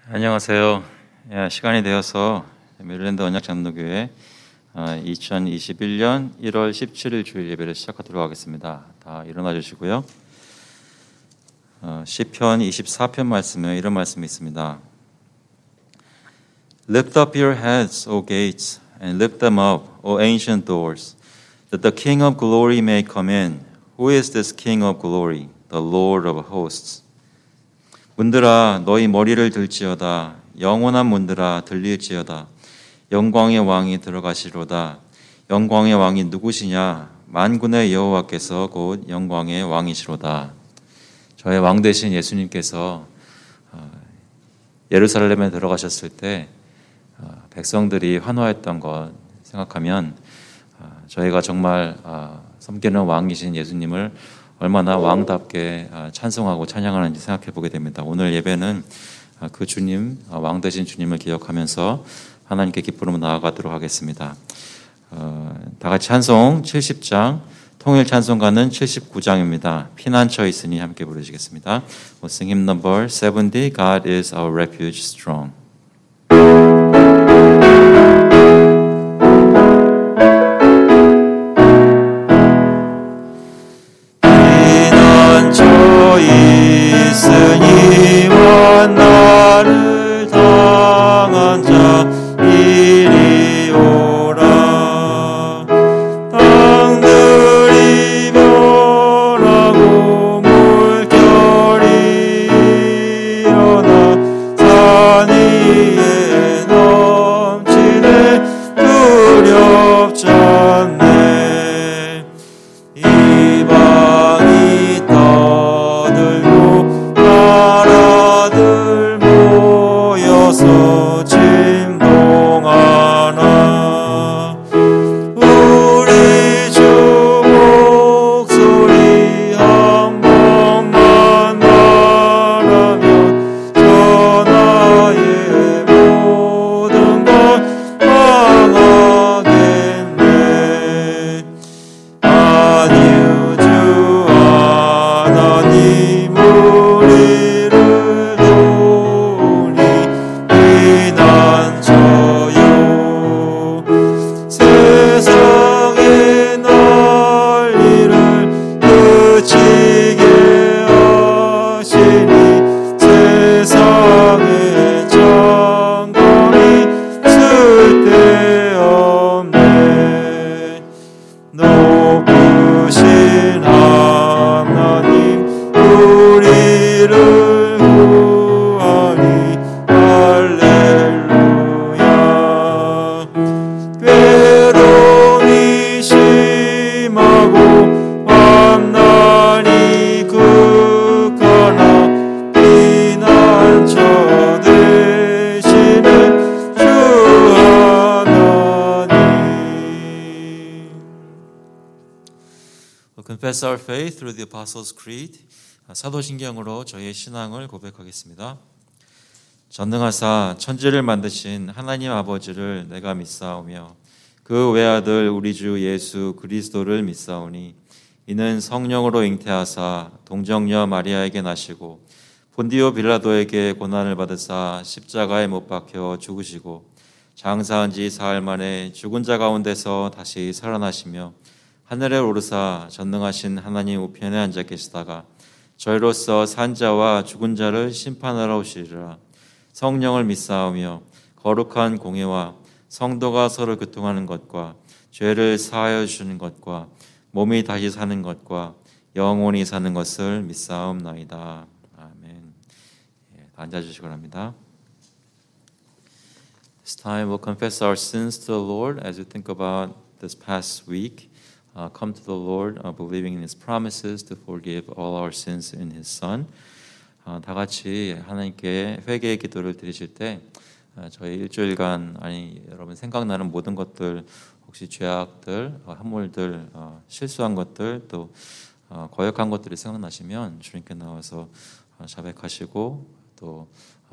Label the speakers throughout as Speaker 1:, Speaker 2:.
Speaker 1: 안녕하세요. 시간이 되어서 메릴랜드 언약장로교회 2021년 1월 17일 주일 예배를 시작하도록 하겠습니다. 다 일어나 주시고요. 시편 24편 말씀에 이런 말씀이 있습니다. Lift up your heads, O gates, and lift them up, O ancient doors, that the King of glory may come in. Who is this King of glory? The Lord of hosts. 문들아 너희 머리를 들지어다. 영원한 문들아 들릴지어다. 영광의 왕이 들어가시로다. 영광의 왕이 누구시냐? 만군의 여호와께서 곧 영광의 왕이시로다. 저의 왕 되신 예수님께서 예루살렘에 들어가셨을 때 백성들이 환호했던 것 생각하면 저희가 정말 섬기는 왕이신 예수님을 얼마나 왕답게 찬송하고 찬양하는지 생각해 보게 됩니다. 오늘 예배는 그 주님, 왕 되신 주님을 기억하면서 하나님께 기쁨으로 나아가도록 하겠습니다. 다 같이 찬송 70장, 통일 찬송가는 79장입니다. 피난처 있으니 함께 부르시겠습니다. We'll sing hymn number 70, God is our refuge strong. 있으니와 나를 당한 자 이리 오라. 땅들이 변하고 물결이 일어나 산 위에 넘치네. 두렵지 않네. 이방이 떠들고 나라들 모여서 진동하나. 우리 주 목소리 한 번만 말하면 전하의 모든 것 망하겠네. 아니요 주 하나님 우리를 도우니 피난처요. 세상의 난리를 그치게 하시니 세상의 장관이 쓸데없네. 높으신 하나님 우리를 구하니 할렐루야. 괴로움이 심하고 환난이 극하나 피난처 되시는 주 하나님. We'll confess our faith through the Apostles' Creed. 사도신경으로 저희의 신앙을 고백하겠습니다. 전능하사 천지를 만드신 하나님 아버지를 내가 믿사오며 그 외아들 우리 주 예수 그리스도를 믿사오니 이는 성령으로 잉태하사 동정녀 마리아에게 나시고 본디오 빌라도에게 고난을 받으사 십자가에 못 박혀 죽으시고 장사한 지 사흘 만에 죽은 자 가운데서 다시 살아나시며 하늘에 오르사 전능하신 하나님 우편에 앉아 계시다가 저희로서 산 자와 죽은 자를 심판하러 오시리라. 성령을 믿사오며 거룩한 공회와 성도가 서로 교통하는 것과 죄를 사하여 주시는 것과 몸이 다시 사는 것과 영원히 사는 것을 믿사옵나이다. 아멘. 앉아주시기 바랍니다. This time we'll confess our sins to the Lord as we think about this past week. Come to the Lord, believing in His promises to forgive all our sins in His Son. 다 같이 하나님께 회개의 기도를 드리실 때 저희 일주일간 여러분 생각나는 모든 것들, 혹시 죄악들, 함몰들, 실수한 것들, 또 거역한 것들이 생각나시면 주님께 나와서 자백하시고 또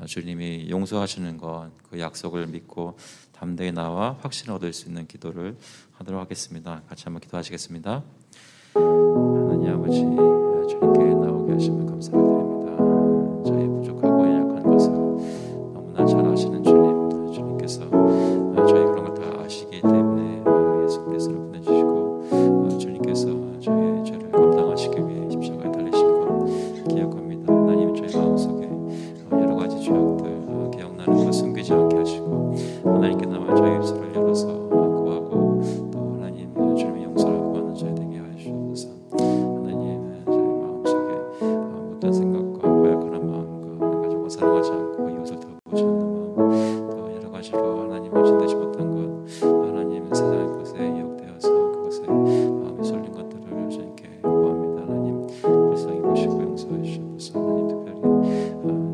Speaker 1: 주님이 용서하시는 것, 그 약속을 믿고 담대히 나와 확신을 얻을 수 있는 기도를 하도록 하겠습니다. 같이 한번 기도하시겠습니다. 하나님 아버지, 주님께 나오게 하시면 감사를 드립니다. 저희 부족하고 연약한 것을 너무나 사랑하지 않고 이웃을 돌보시는 마음, 또 여러 가지로 하나님을 지내지 못한 것, 또 하나님 세상의 것에 유혹되어서 그것에 마음이 쏠린 것들을 주님께 구합니다. 하나님 불쌍히 보시고 용서해 주시옵소서. 하나님 특별히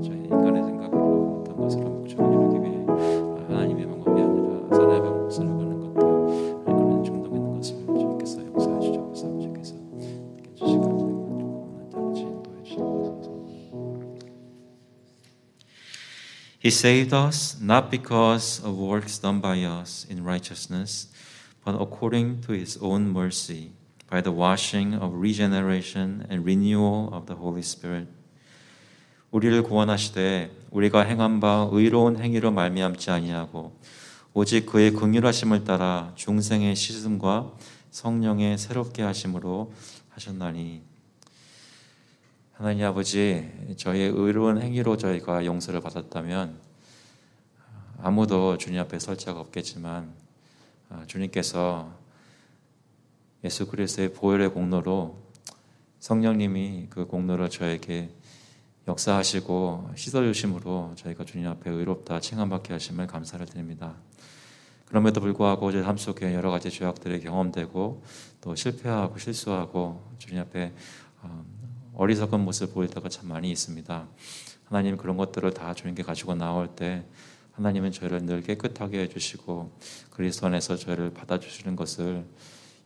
Speaker 1: 저희 인간의 생각으로 어떤 것으로 목적을 이루기 위해 하나님의 방법이 아니라 사람의 방법으로 살아가는 것들, 그런 중독 있는 것을 주님께서 용서해 주시옵소서. 아버지께서 깨주시고 He saved us not because of works done by us in righteousness, but according to His own mercy, by the washing of regeneration and renewal of the Holy Spirit. 우리를 구원하시되 우리가 행한 바 의로운 행위로 말미암지 아니하고 오직 그의 긍휼하심을 따라 중생의 씻음과 성령의 새롭게 하심으로 하셨나니. 하나님 아버지, 저희의 의로운 행위로 저희가 용서를 받았다면 아무도 주님 앞에 설 자가 없겠지만 주님께서 예수 그리스도의 보혈의 공로로 성령님이 그 공로를 저에게 역사하시고 씻어주심으로 저희가 주님 앞에 의롭다 칭함받게 하심을 감사를 드립니다. 그럼에도 불구하고 제 삶 속에 여러 가지 죄악들이 경험되고 또 실패하고 실수하고 주님 앞에 어리석은 모습을 보일 때가 참 많이 있습니다. 하나님 그런 것들을 다 주님께 가지고 나올 때 하나님은 저희를 늘 깨끗하게 해주시고 그리스도 안에서 저희를 받아주시는 것을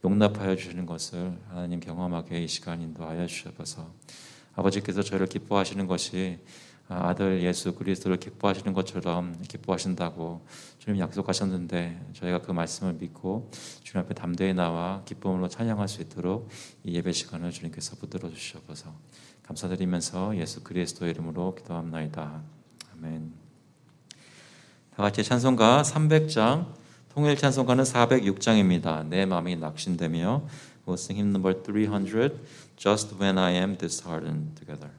Speaker 1: 용납하여 주시는 것을 하나님 경험하게 이 시간 인도하여 주셔서 아버지께서 저희를 기뻐하시는 것이 아들 예수 그리스도를 기뻐하시는 것처럼 기뻐하신다고 주님 약속하셨는데 저희가 그 말씀을 믿고 주님 앞에 담대히 나와 기쁨으로 찬양할 수 있도록 이 예배 시간을 주님께서 붙들어 주시옵소서. 감사드리면서 예수 그리스도의 이름으로 기도합나이다. 아멘. 다 같이 찬송가 300장, 통일 찬송가는 406장입니다. 내 마음이 낙심되며 We'll sing hymn number 300, Just When I Am Disheartened together.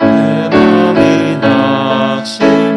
Speaker 2: 내 마음이 낙심되며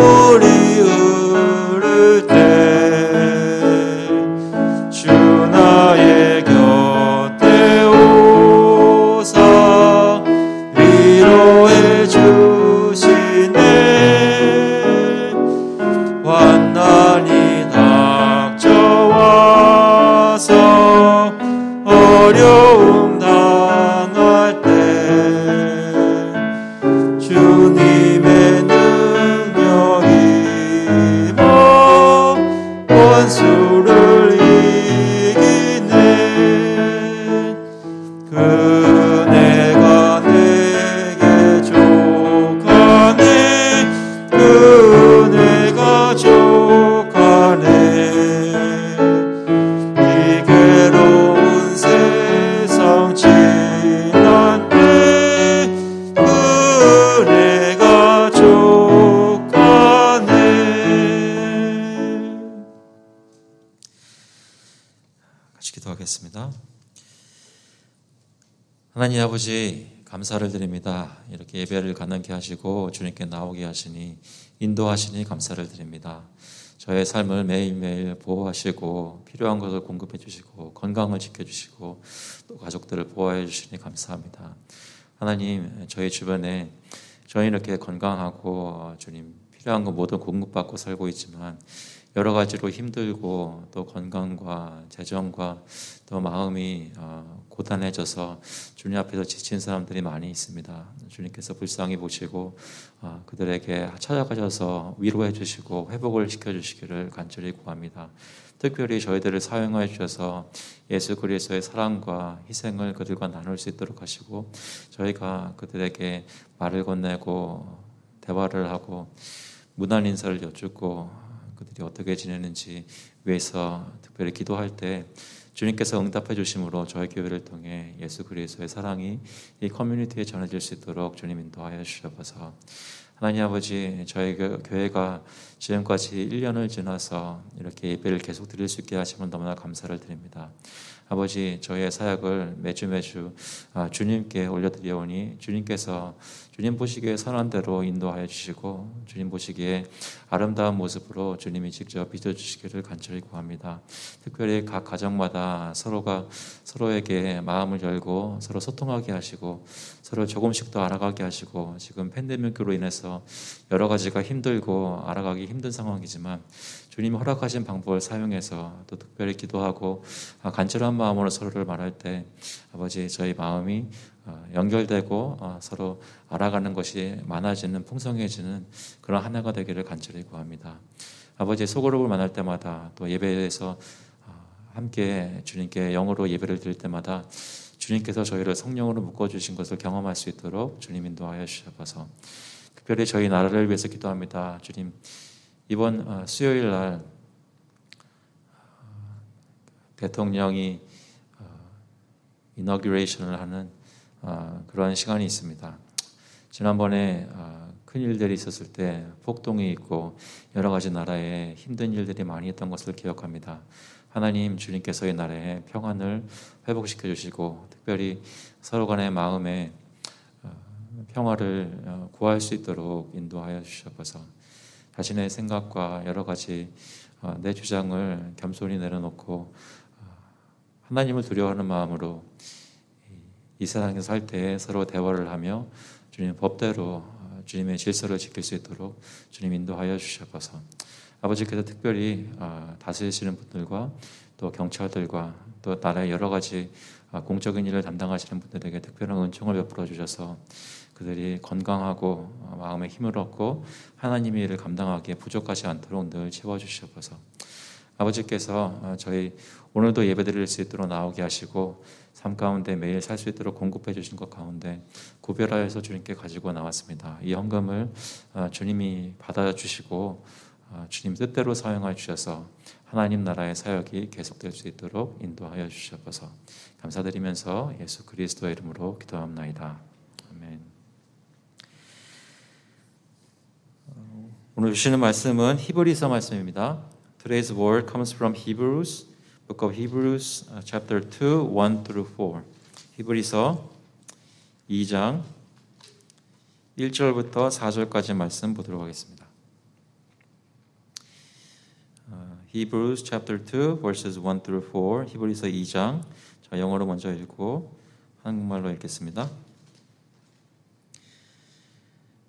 Speaker 1: 물이 흐를 때 주 나의 곁에 오사 위로해 주시네. 환난이 닥쳐와서 어려움 당할 때 주님의 능력 입어 원수를 이기네. 그네가 내게 족하네. 그네가 족하네. 이 괴로운 세상 지날 때 그네가 족하네. 같이 기도하겠습니다. 하나님 아버지, 감사를 드립니다. 이렇게 예배를 가능케 하시고 주님께 나오게 하시니, 인도하시니 감사를 드립니다. 저의 삶을 매일매일 보호하시고 필요한 것을 공급해 주시고 건강을 지켜주시고 또 가족들을 보호해 주시니 감사합니다. 하나님, 저희 주변에 저희 이렇게 건강하고 주님 필요한 거 모두 공급받고 살고 있지만 여러 가지로 힘들고 또 건강과 재정과 또 마음이 고단해져서 주님 앞에서 지친 사람들이 많이 있습니다. 주님께서 불쌍히 보시고 그들에게 찾아가셔서 위로해 주시고 회복을 시켜주시기를 간절히 구합니다. 특별히 저희들을 사용하여 주셔서 예수 그리스도의 사랑과 희생을 그들과 나눌 수 있도록 하시고 저희가 그들에게 말을 건네고 대화를 하고 무난 인사를 여쭙고 그들이 어떻게 지내는지 위해서 특별히 기도할 때 주님께서 응답해 주심으로 저희 교회를 통해 예수 그리스도의 사랑이 이 커뮤니티에 전해질 수 있도록 주님 인도하여 주셔서 하나님 아버지, 저희 교회가 지금까지 1년을 지나서 이렇게 예배를 계속 드릴 수 있게 하시면 너무나 감사를 드립니다. 아버지, 저희의 사역을 매주 주님께 올려드리오니 주님께서 주님 보시기에 선한 대로 인도하여 주시고 주님 보시기에 아름다운 모습으로 주님이 직접 빚어주시기를 간절히 구합니다. 특별히 각 가정마다 서로가 서로에게 마음을 열고 서로 소통하게 하시고 서로 조금씩 더 알아가게 하시고 지금 팬데믹으로 인해서 여러 가지가 힘들고 알아가기 힘든 상황이지만 주님이 허락하신 방법을 사용해서 또 특별히 기도하고 간절한 마음으로 서로를 말할 때 아버지, 저희 마음이 연결되고 서로 알아가는 것이 많아지는 풍성해지는 그런 한 해가 되기를 간절히 구합니다. 아버지, 소그룹을 만날 때마다 또 예배에서 함께 주님께 영으로 예배를 드릴 때마다 주님께서 저희를 성령으로 묶어주신 것을 경험할 수 있도록 주님 인도하여 주셔서 특별히 저희 나라를 위해서 기도합니다. 주님, 이번 수요일 날 대통령이 이너규레이션을 하는 그런 시간이 있습니다. 지난번에 큰 일들이 있었을 때 폭동이 있고 여러 가지 나라에 힘든 일들이 많이 있던 것을 기억합니다. 하나님, 주님께서 이 나라의 평안을 회복시켜 주시고 특별히 서로 간의 마음에 평화를 구할 수 있도록 인도하여 주셔서 자신의 생각과 여러 가지 내 주장을 겸손히 내려놓고 하나님을 두려워하는 마음으로 이 세상에서 살 때 서로 대화를 하며 주님의 법대로 주님의 질서를 지킬 수 있도록 주님 인도하여 주셔서 아버지께서 특별히 다스리시는 분들과 또 경찰들과 또 나라의 여러 가지 공적인 일을 담당하시는 분들에게 특별한 은총을 베풀어 주셔서 그들이 건강하고 마음에 힘을 얻고 하나님의 일을 감당하기에 부족하지 않도록 늘 채워주셔서 아버지께서 저희 오늘도 예배드릴 수 있도록 나오게 하시고 삶 가운데 매일 살 수 있도록 공급해 주신 것 가운데 구별하여서 주님께 가지고 나왔습니다. 이 헌금을 주님이 받아주시고 주님 뜻대로 사용하여 주셔서 하나님 나라의 사역이 계속될 수 있도록 인도하여 주셔서 감사드리면서 예수 그리스도의 이름으로 기도합나이다. 아멘. 오늘 주시는 말씀은 히브리서 말씀입니다. Today's word comes from Hebrews, book of Hebrews, chapter 2, 1 through 4. 히브리서 2장 1절부터 4절까지 말씀 보도록 하겠습니다. Hebrews chapter 2 verses 1 through 4. 히브리서 2장. 자, 영어로 먼저 읽고 한국말로 읽겠습니다.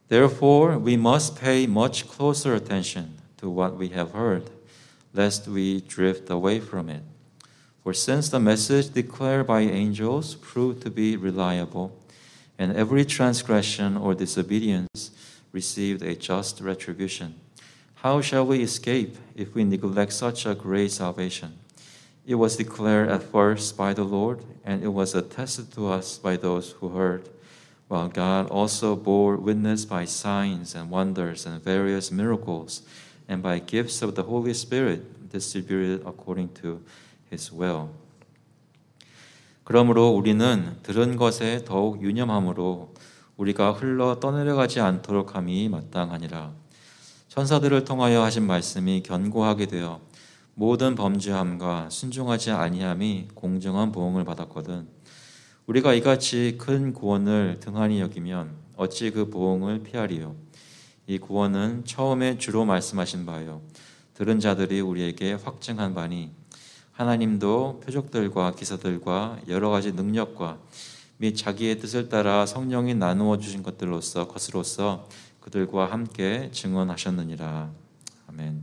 Speaker 1: Therefore, we must pay much closer attention to what we have heard, lest we drift away from it. For since the message declared by angels proved to be reliable, and every transgression or disobedience received a just retribution, how shall we escape if we neglect such a great salvation? It was declared at first by the Lord, and it was attested to us by those who heard, while God also bore witness by signs and wonders and various miracles, and by gifts of the Holy Spirit distributed according to His will. 그러므로 우리는 들은 것에 더욱 유념함으로 우리가 흘러 떠내려가지 않도록 함이 마땅하니라. 천사들을 통하여 하신 말씀이 견고하게 되어 모든 범죄함과 순종하지 아니함이 공정한 보응을 받았거든. 우리가 이같이 큰 구원을 등한히 여기면 어찌 그 보응을 피하리요. 이 구원은 처음에 주로 말씀하신 바요, 들은 자들이 우리에게 확증한 바니 하나님도 표적들과 기사들과 여러 가지 능력과 및 자기의 뜻을 따라 성령이 나누어 주신 것으로서 그들과 함께 증언하셨느니라. 아멘.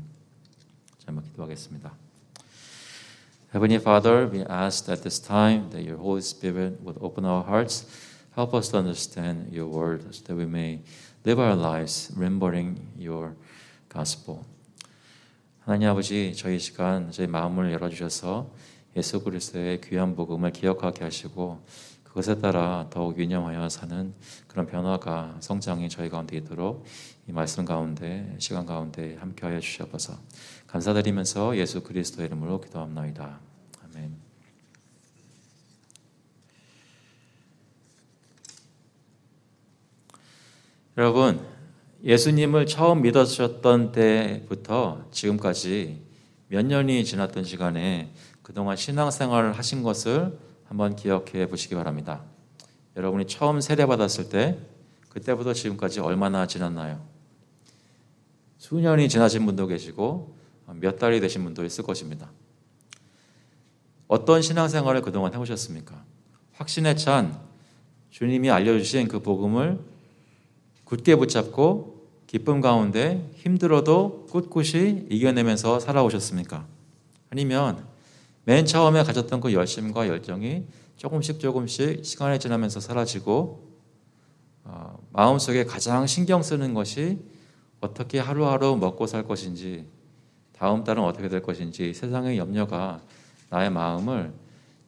Speaker 1: 자, 한번 기도하겠습니다. Heavenly Father, we ask at this time that your Holy Spirit would open our hearts, help us to understand your word, so that we may live our lives remembering your gospel. 하나님 아버지, 저희 시간, 저희 마음을 열어주셔서 예수 그리스도의 귀한 복음을 기억하게 하시고 그것에 따라 더욱 유념하여 사는 그런 변화가, 성장이 저희 가운데 있도록 이 말씀 가운데, 시간 가운데 함께하여 주시옵소서. 감사드리면서 예수 그리스도의 이름으로 기도합나이다. 아멘. 여러분, 예수님을 처음 믿으셨던 때부터 지금까지 몇 년이 지났던 시간에 그동안 신앙생활을 하신 것을 한번 기억해 보시기 바랍니다. 여러분이 처음 세례받았을 때 그때부터 지금까지 얼마나 지났나요? 수년이 지나신 분도 계시고 몇 달이 되신 분도 있을 것입니다. 어떤 신앙생활을 그동안 해오셨습니까? 확신에 찬 주님이 알려주신 그 복음을 굳게 붙잡고 기쁨 가운데 힘들어도 꿋꿋이 이겨내면서 살아오셨습니까? 아니면 맨 처음에 가졌던 그 열심과 열정이 조금씩 시간이 지나면서 사라지고 마음속에 가장 신경 쓰는 것이 어떻게 하루하루 먹고 살 것인지, 다음 달은 어떻게 될 것인지, 세상의 염려가 나의 마음을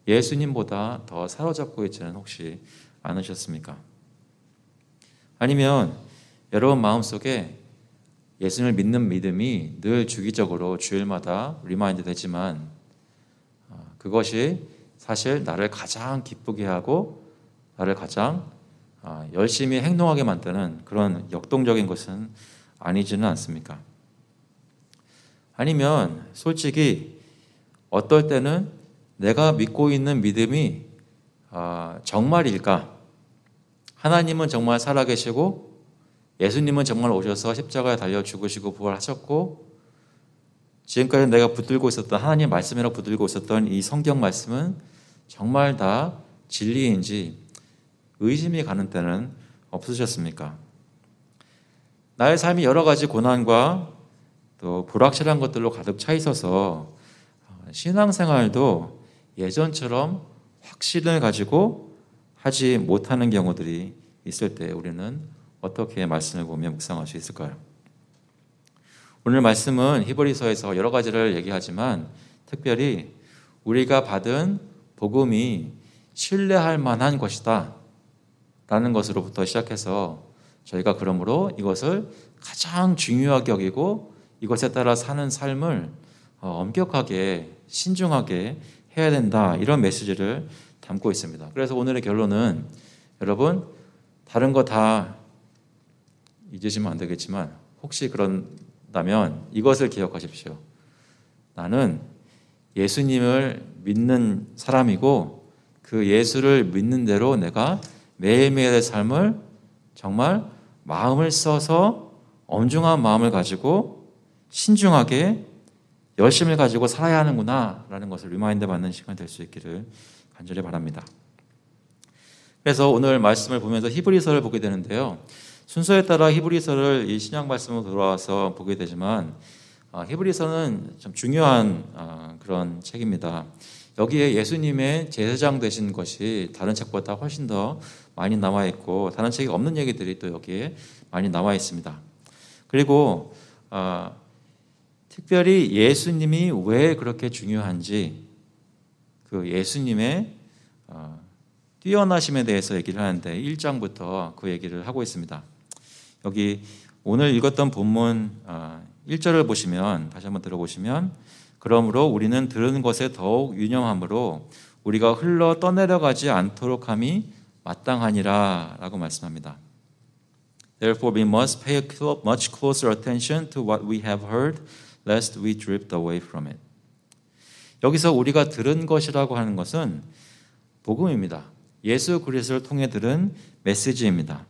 Speaker 1: 예수님보다 더 사로잡고 있지는 혹시 않으셨습니까? 아니면 여러분 마음속에 예수님을 믿는 믿음이 늘 주기적으로 주일마다 리마인드 되지만 그것이 사실 나를 가장 기쁘게 하고 나를 가장 열심히 행동하게 만드는 그런 역동적인 것은 아니지는 않습니까? 아니면 솔직히 어떨 때는 내가 믿고 있는 믿음이 정말일까? 하나님은 정말 살아계시고 예수님은 정말 오셔서 십자가에 달려 죽으시고 부활하셨고 지금까지 내가 붙들고 있었던 하나님의 말씀이라고 붙들고 있었던 이 성경 말씀은 정말 다 진리인지 의심이 가는 때는 없으셨습니까? 나의 삶이 여러 가지 고난과 또 불확실한 것들로 가득 차 있어서 신앙생활도 예전처럼 확신을 가지고 하지 못하는 경우들이 있을 때 우리는 어떻게 말씀을 보며 묵상할 수 있을까요? 오늘 말씀은 히브리서에서 여러 가지를 얘기하지만 특별히 우리가 받은 복음이 신뢰할 만한 것이다 라는 것으로부터 시작해서 저희가 그러므로 이것을 가장 중요하게 여기고 이것에 따라 사는 삶을 엄격하게 신중하게 해야 된다, 이런 메시지를 담고 있습니다. 그래서 오늘의 결론은 여러분 다른 거 다 잊으시면 안 되겠지만 혹시 그런다면 이것을 기억하십시오. 나는 예수님을 믿는 사람이고 그 예수를 믿는 대로 내가 매일매일의 삶을 정말 마음을 써서 엄중한 마음을 가지고 신중하게 열심을 가지고 살아야 하는구나 라는 것을 리마인드 받는 시간이 될 수 있기를 간절히 바랍니다. 그래서 오늘 말씀을 보면서 히브리서를 보게 되는데요. 순서에 따라 히브리서를 이 신약 말씀으로 돌아와서 보게 되지만 히브리서는 참 중요한 그런 책입니다. 여기에 예수님의 제사장 되신 것이 다른 책보다 훨씬 더 많이 나와 있고 다른 책에 없는 얘기들이 또 여기에 많이 나와 있습니다. 그리고 특별히 예수님이 왜 그렇게 중요한지 그 예수님의 뛰어나심에 대해서 얘기를 하는데 1장부터 그 얘기를 하고 있습니다. 여기 오늘 읽었던 본문 1절을 보시면 다시 한번 들어보시면 그러므로 우리는 들은 것에 더욱 유념함으로 우리가 흘러 떠내려가지 않도록 함이 마땅하니라 라고 말씀합니다. Therefore we must pay much closer attention to what we have heard lest we drift away from it. 여기서 우리가 들은 것이라고 하는 것은 복음입니다. 예수 그리스도를 통해 들은 메시지입니다.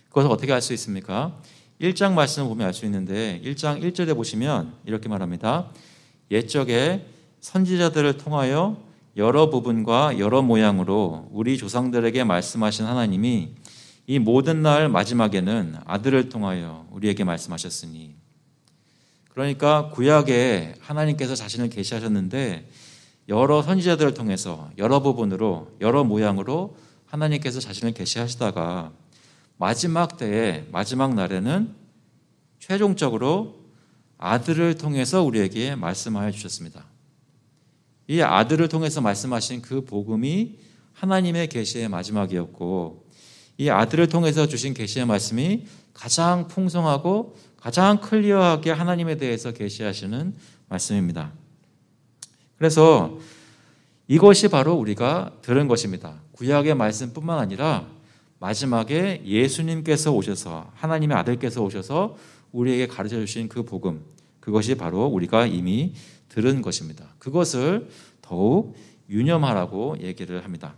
Speaker 1: 그것을 어떻게 알 수 있습니까? 1장 말씀을 보면 알 수 있는데 1장 1절에 보시면 이렇게 말합니다. 옛적에 선지자들을 통하여 여러 부분과 여러 모양으로 우리 조상들에게 말씀하신 하나님이 이 모든 날 마지막에는 아들을 통하여 우리에게 말씀하셨으니 그러니까 구약에 하나님께서 자신을 계시하셨는데 여러 선지자들을 통해서 여러 부분으로 여러 모양으로 하나님께서 자신을 계시하시다가 마지막 때에 마지막 날에는 최종적으로 아들을 통해서 우리에게 말씀하여 주셨습니다. 이 아들을 통해서 말씀하신 그 복음이 하나님의 계시의 마지막이었고 이 아들을 통해서 주신 계시의 말씀이 가장 풍성하고 가장 클리어하게 하나님에 대해서 계시하시는 말씀입니다. 그래서 이것이 바로 우리가 들은 것입니다. 구약의 말씀뿐만 아니라 마지막에 예수님께서 오셔서 하나님의 아들께서 오셔서 우리에게 가르쳐 주신 그 복음, 그것이 바로 우리가 이미 들은 것입니다. 그것을 더욱 유념하라고 얘기를 합니다.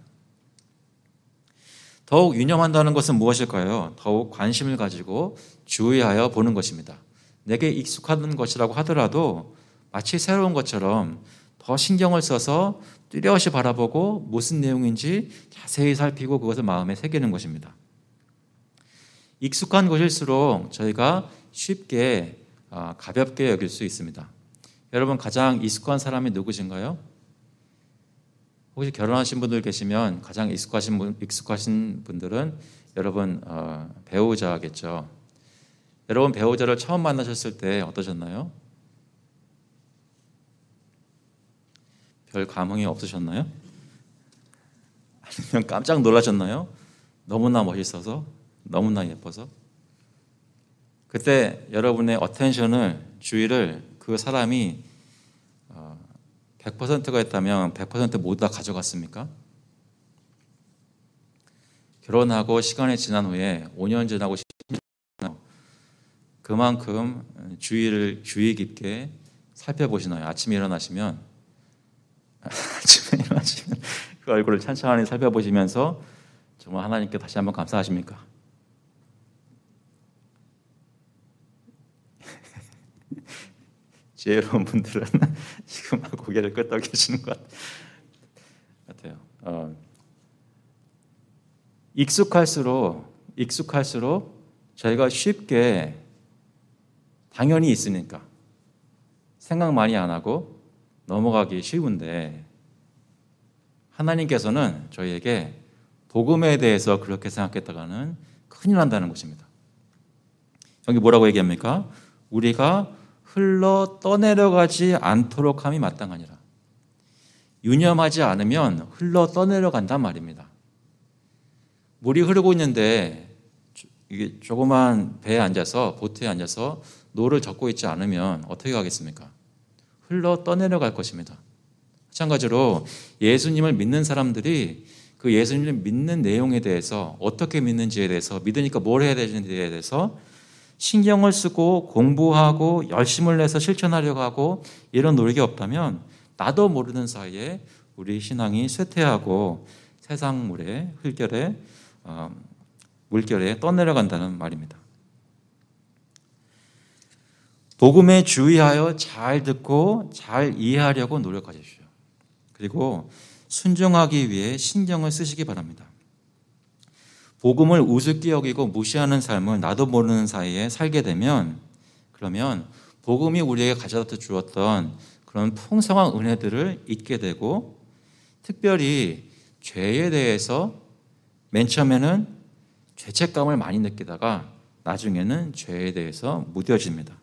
Speaker 1: 더욱 유념한다는 것은 무엇일까요? 더욱 관심을 가지고 주의하여 보는 것입니다. 내게 익숙한 것이라고 하더라도 마치 새로운 것처럼 더 신경을 써서 뚜렷이 바라보고 무슨 내용인지 자세히 살피고 그것을 마음에 새기는 것입니다. 익숙한 것일수록 저희가 쉽게 가볍게 여길 수 있습니다. 여러분 가장 익숙한 사람이 누구신가요? 혹시 결혼하신 분들 계시면 가장 익숙하신 분들은 여러분 배우자겠죠. 여러분 배우자를 처음 만나셨을 때 어떠셨나요? 별 감흥이 없으셨나요? 아니면 깜짝 놀라셨나요? 너무나 멋있어서? 너무나 예뻐서? 그때 여러분의 어텐션을, 주의를 그 사람이 100%가 있다면 100% 모두 다 가져갔습니까? 결혼하고 시간이 지난 후에 5년 지나고 10년 지나고 그만큼 주의 깊게 살펴보시나요? 아침에 일어나시면 그 얼굴을 찬찬히 살펴보시면서 정말 하나님께 다시 한번 감사하십니까? 지혜로운 분들은 지금 고개를 끄덕이시는 것 같아요. 익숙할수록 저희가 쉽게 당연히 있으니까 생각 많이 안 하고 넘어가기 쉬운데 하나님께서는 저희에게 복음에 대해서 그렇게 생각했다가는 큰일 난다는 것입니다. 여기 뭐라고 얘기합니까? 우리가 흘러 떠내려가지 않도록 함이 마땅하니라. 유념하지 않으면 흘러 떠내려간단 말입니다. 물이 흐르고 있는데 이게 조그만 배에 앉아서 보트에 앉아서 노를 젓고 있지 않으면 어떻게 가겠습니까? 흘러 떠내려갈 것입니다. 마찬가지로 예수님을 믿는 사람들이 그 예수님을 믿는 내용에 대해서 어떻게 믿는지에 대해서 믿으니까 뭘 해야 되는지에 대해서 신경을 쓰고 공부하고 열심을 내서 실천하려고 하고 이런 노력이 없다면 나도 모르는 사이에 우리 신앙이 쇠퇴하고 세상 물결에 떠내려간다는 말입니다. 복음에 주의하여 잘 듣고 잘 이해하려고 노력하십시오. 그리고 순종하기 위해 신경을 쓰시기 바랍니다. 복음을 우습게 여기고 무시하는 삶을 나도 모르는 사이에 살게 되면 그러면 복음이 우리에게 가져다 주었던 그런 풍성한 은혜들을 잊게 되고 특별히 죄에 대해서 맨 처음에는 죄책감을 많이 느끼다가 나중에는 죄에 대해서 무뎌집니다.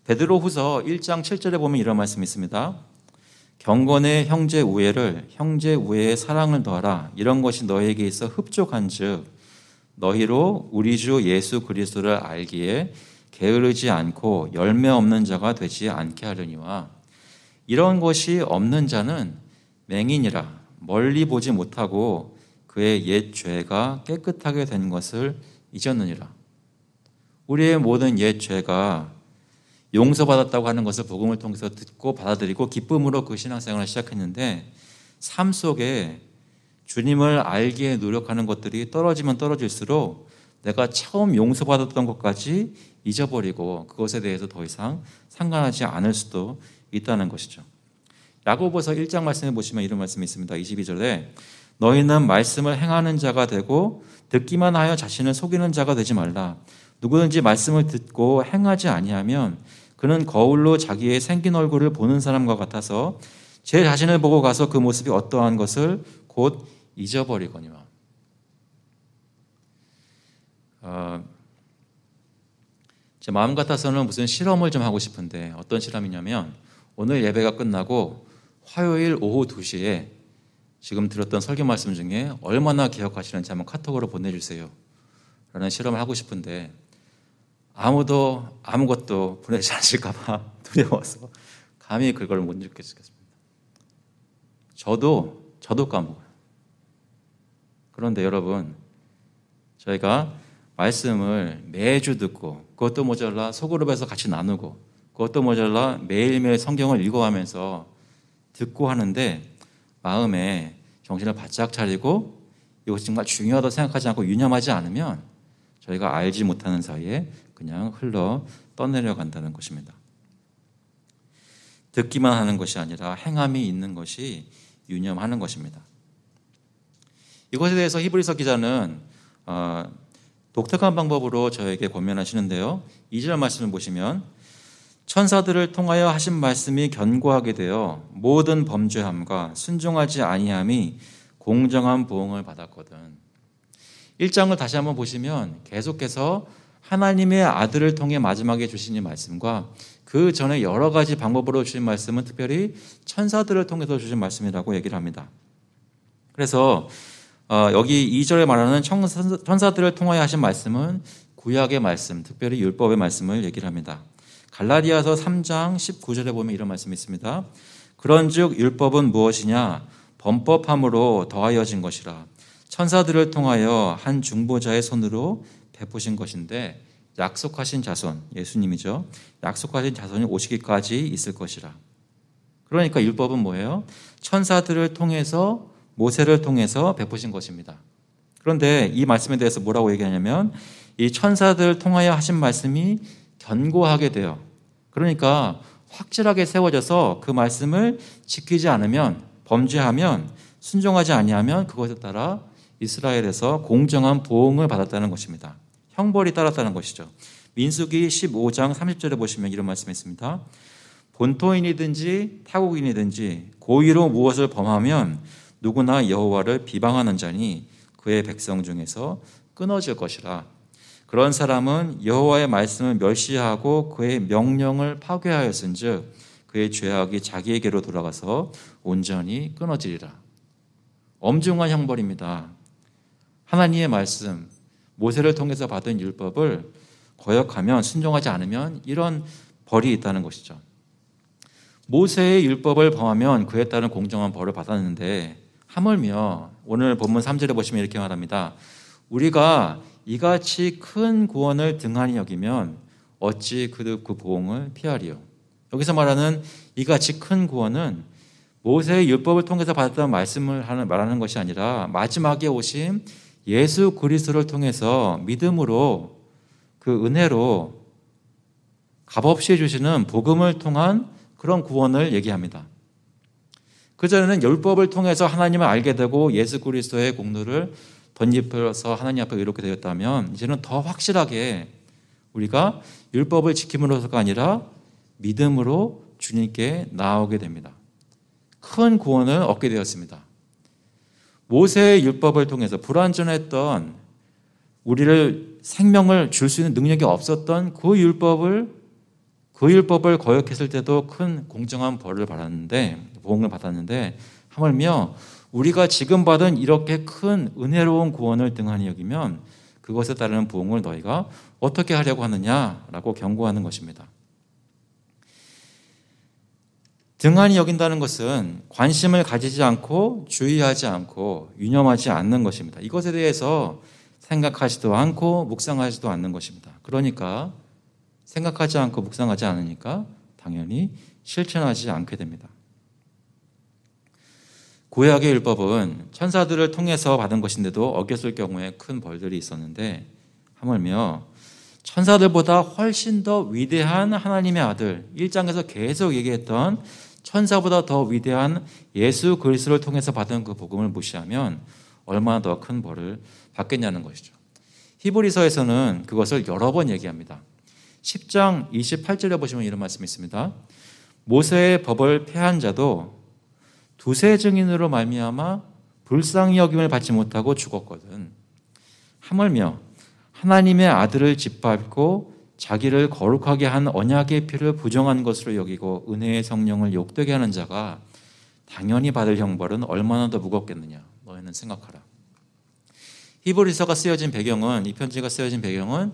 Speaker 1: 베드로후서 1장 7절에 보면 이런 말씀이 있습니다. 경건의 형제 우애를 형제 우애의 사랑을 더하라. 이런 것이 너에게 있어 흡족한즉 너희로 우리 주 예수 그리스도를 알기에 게으르지 않고 열매 없는 자가 되지 않게 하려니와 이런 것이 없는 자는 맹인이라 멀리 보지 못하고 그의 옛 죄가 깨끗하게 된 것을 잊었느니라. 우리의 모든 옛 죄가 용서받았다고 하는 것을 복음을 통해서 듣고 받아들이고 기쁨으로 그 신앙생활을 시작했는데 삶 속에 주님을 알기에 노력하는 것들이 떨어지면 떨어질수록 내가 처음 용서받았던 것까지 잊어버리고 그것에 대해서 더 이상 상관하지 않을 수도 있다는 것이죠. 야고보서 1장 말씀에 보시면 이런 말씀이 있습니다. 22절에 너희는 말씀을 행하는 자가 되고 듣기만 하여 자신을 속이는 자가 되지 말라. 누구든지 말씀을 듣고 행하지 아니하면 그는 거울로 자기의 생긴 얼굴을 보는 사람과 같아서 제 자신을 보고 가서 그 모습이 어떠한 것을 곧 잊어버리거니와. 제 마음 같아서는 무슨 실험을 좀 하고 싶은데 어떤 실험이냐면 오늘 예배가 끝나고 화요일 오후 2시에 지금 들었던 설교 말씀 중에 얼마나 기억하시는지 한번 카톡으로 보내주세요 라는 실험을 하고 싶은데 아무도 아무것도 보내지 않으실까 봐 두려워서 감히 그걸 못 읽겠습니다. 저도 까먹어요. 그런데 여러분 저희가 말씀을 매주 듣고 그것도 모자라 소그룹에서 같이 나누고 그것도 모자라 매일매일 성경을 읽어가면서 듣고 하는데 마음에 정신을 바짝 차리고 이것이 정말 중요하다고 생각하지 않고 유념하지 않으면 저희가 알지 못하는 사이에 그냥 흘러 떠내려간다는 것입니다. 듣기만 하는 것이 아니라 행함이 있는 것이 유념하는 것입니다. 이것에 대해서 히브리서 기자는 독특한 방법으로 저에게 권면하시는데요. 2절 말씀을 보시면 천사들을 통하여 하신 말씀이 견고하게 되어 모든 범죄함과 순종하지 아니함이 공정한 보응을 받았거든. 1장을 다시 한번 보시면 계속해서 하나님의 아들을 통해 마지막에 주신 이 말씀과 그 전에 여러 가지 방법으로 주신 말씀은 특별히 천사들을 통해서 주신 말씀이라고 얘기를 합니다. 그래서 여기 2절에 말하는 천사들을 통하여 하신 말씀은 구약의 말씀, 특별히 율법의 말씀을 얘기를 합니다. 갈라디아서 3장 19절에 보면 이런 말씀이 있습니다. 그런즉 율법은 무엇이냐? 범법함으로 더하여진 것이라. 천사들을 통하여 한 중보자의 손으로 베푸신 것인데 약속하신 자손, 예수님이죠. 약속하신 자손이 오시기까지 있을 것이라. 그러니까 율법은 뭐예요? 천사들을 통해서 모세를 통해서 베푸신 것입니다. 그런데 이 말씀에 대해서 뭐라고 얘기하냐면 이 천사들을 통하여 하신 말씀이 견고하게 돼요. 그러니까 확실하게 세워져서 그 말씀을 지키지 않으면 범죄하면 순종하지 아니하면 그것에 따라 이스라엘에서 공정한 보응을 받았다는 것입니다. 형벌이 따랐다는 것이죠. 민수기 15장 30절에 보시면 이런 말씀이 있습니다. 본토인이든지 타국인이든지 고의로 무엇을 범하면 누구나 여호와를 비방하는 자니 그의 백성 중에서 끊어질 것이라. 그런 사람은 여호와의 말씀을 멸시하고 그의 명령을 파괴하였은즉 그의 죄악이 자기에게로 돌아가서 온전히 끊어지리라. 엄중한 형벌입니다. 하나님의 말씀, 모세를 통해서 받은 율법을 거역하면 순종하지 않으면 이런 벌이 있다는 것이죠. 모세의 율법을 범하면 그에 따른 공정한 벌을 받았는데 하물며 오늘 본문 3절에 보시면 이렇게 말합니다. 우리가 이같이 큰 구원을 등한히 여기면 어찌 그 보응을 피하리요. 여기서 말하는 이같이 큰 구원은 모세의 율법을 통해서 받았던 말씀을 말하는 것이 아니라 마지막에 오신 예수 그리스도를 통해서 믿음으로 그 은혜로 값없이 해주시는 복음을 통한 그런 구원을 얘기합니다. 그전에는 율법을 통해서 하나님을 알게 되고 예수 그리스도의 공로를 덧입혀서 하나님 앞에 의롭게 되었다면 이제는 더 확실하게 우리가 율법을 지킴으로서가 아니라 믿음으로 주님께 나아오게 됩니다. 큰 구원을 얻게 되었습니다. 모세의 율법을 통해서 불완전했던 우리를 생명을 줄 수 있는 능력이 없었던 그 율법을 거역했을 때도 큰 공정한 벌을 받았는데, 보응을 받았는데, 하물며 우리가 지금 받은 이렇게 큰 은혜로운 구원을 등한히 여기면 그것에 따르는 보응을 너희가 어떻게 하려고 하느냐라고 경고하는 것입니다. 등한히 여긴다는 것은 관심을 가지지 않고 주의하지 않고 유념하지 않는 것입니다. 이것에 대해서 생각하지도 않고 묵상하지도 않는 것입니다. 그러니까 생각하지 않고 묵상하지 않으니까 당연히 실천하지 않게 됩니다. 구약의 율법은 천사들을 통해서 받은 것인데도 어겼을 경우에 큰 벌들이 있었는데, 하물며 천사들보다 훨씬 더 위대한 하나님의 아들, 1장에서 계속 얘기했던 천사보다 더 위대한 예수 그리스도를 통해서 받은 그 복음을 무시하면 얼마나 더 큰 벌을 받겠냐는 것이죠. 히브리서에서는 그것을 여러 번 얘기합니다. 10장 28절에 보시면 이런 말씀이 있습니다. 모세의 법을 폐한 자도 두세 증인으로 말미암아 불쌍히 여김을 받지 못하고 죽었거든. 하물며 하나님의 아들을 짓밟고 자기를 거룩하게 한 언약의 피를 부정한 것으로 여기고 은혜의 성령을 욕되게 하는 자가 당연히 받을 형벌은 얼마나 더 무겁겠느냐. 너희는 생각하라. 히브리서가 쓰여진 배경은, 이 편지가 쓰여진 배경은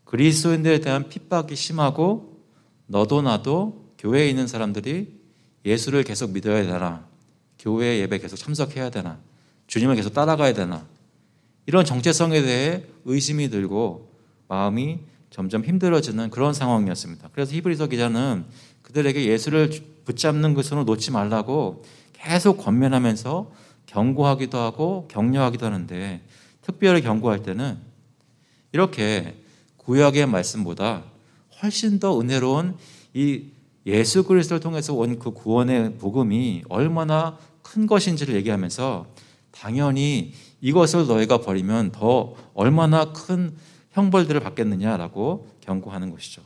Speaker 1: 그리스도인들에 대한 핍박이 심하고 너도 나도 교회에 있는 사람들이 예수를 계속 믿어야 되나, 교회 예배 계속 참석해야 되나, 주님을 계속 따라가야 되나, 이런 정체성에 대해 의심이 들고 마음이 점점 힘들어지는 그런 상황이었습니다. 그래서 히브리서 기자는 그들에게 예수를 붙잡는 그 손을 놓지 말라고 계속 권면하면서 경고하기도 하고 격려하기도 하는데, 특별히 경고할 때는 이렇게 구약의 말씀보다 훨씬 더 은혜로운 이 예수 그리스도를 통해서 온 그 구원의 복음이 얼마나 큰 것인지를 얘기하면서 당연히 이것을 너희가 버리면 더 얼마나 큰 형벌들을 받겠느냐라고 경고하는 것이죠.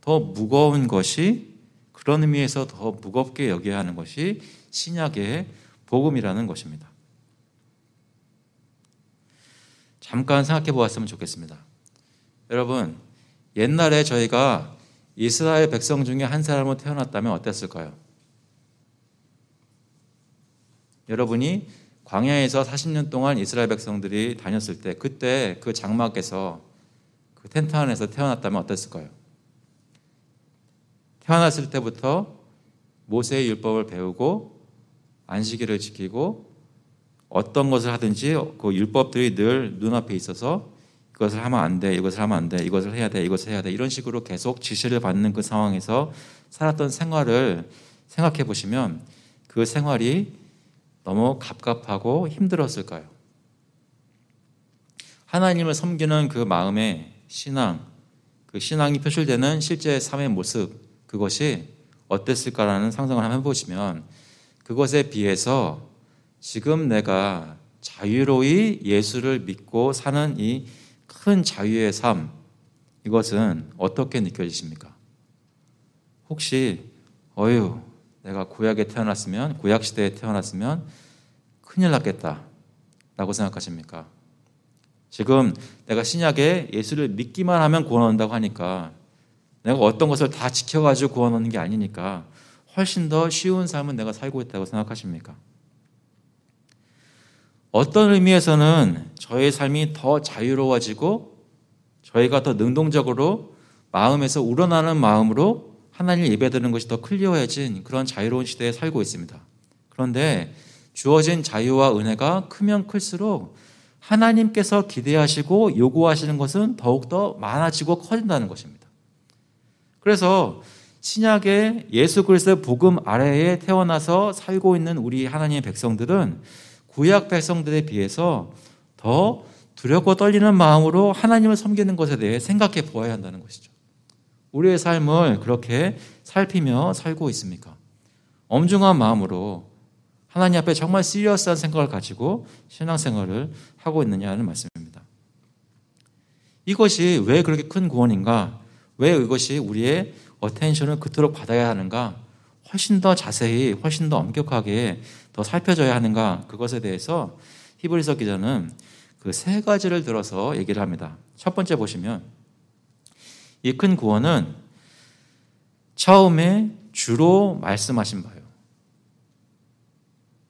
Speaker 1: 더 무거운 것이, 그런 의미에서 더 무겁게 여겨야 하는 것이 신약의 복음이라는 것입니다. 잠깐 생각해 보았으면 좋겠습니다. 여러분, 옛날에 저희가 이스라엘 백성 중에 한 사람으로 태어났다면 어땠을까요? 여러분이 광야에서 40년 동안 이스라엘 백성들이 다녔을 때, 그때 그 장막에서, 그 텐트 안에서 태어났다면 어땠을까요? 태어났을 때부터 모세의 율법을 배우고 안식일을 지키고 어떤 것을 하든지 그 율법들이 늘 눈앞에 있어서 이것을 하면 안 돼, 이것을 하면 안 돼, 이것을 해야 돼, 이것을 해야 돼, 이런 식으로 계속 지시를 받는 그 상황에서 살았던 생활을 생각해 보시면 그 생활이 너무 갑갑하고 힘들었을까요? 하나님을 섬기는 그 마음의 신앙, 그 신앙이 표출되는 실제 삶의 모습, 그것이 어땠을까라는 상상을 한번 해보시면 그것에 비해서 지금 내가 자유로이 예수를 믿고 사는 이 큰 자유의 삶, 이것은 어떻게 느껴지십니까? 혹시 내가 구약에 태어났으면, 구약 시대에 태어났으면 큰일 났겠다 라고 생각하십니까? 지금 내가 신약에 예수를 믿기만 하면 구원 얻는다고 하니까, 내가 어떤 것을 다 지켜가지고 구원 얻는 게 아니니까 훨씬 더 쉬운 삶은 내가 살고 있다고 생각하십니까? 어떤 의미에서는 저의 삶이 더 자유로워지고 저희가 더 능동적으로 마음에서 우러나는 마음으로 하나님을 예배드리는 것이 더 클리어해진 그런 자유로운 시대에 살고 있습니다. 그런데 주어진 자유와 은혜가 크면 클수록 하나님께서 기대하시고 요구하시는 것은 더욱더 많아지고 커진다는 것입니다. 그래서 신약의 예수 그리스도의 복음 아래에 태어나서 살고 있는 우리 하나님의 백성들은 구약 백성들에 비해서 더 두렵고 떨리는 마음으로 하나님을 섬기는 것에 대해 생각해 보아야 한다는 것이죠. 우리의 삶을 그렇게 살피며 살고 있습니까? 엄중한 마음으로 하나님 앞에 정말 시리어스한 생각을 가지고 신앙생활을 하고 있느냐는 말씀입니다. 이것이 왜 그렇게 큰 구원인가? 왜 이것이 우리의 어텐션을 그토록 받아야 하는가? 훨씬 더 자세히, 훨씬 더 엄격하게 더 살펴져야 하는가? 그것에 대해서 히브리서 기자는 그 세 가지를 들어서 얘기를 합니다. 첫 번째 보시면 이 큰 구원은 처음에 주로 말씀하신 바예요.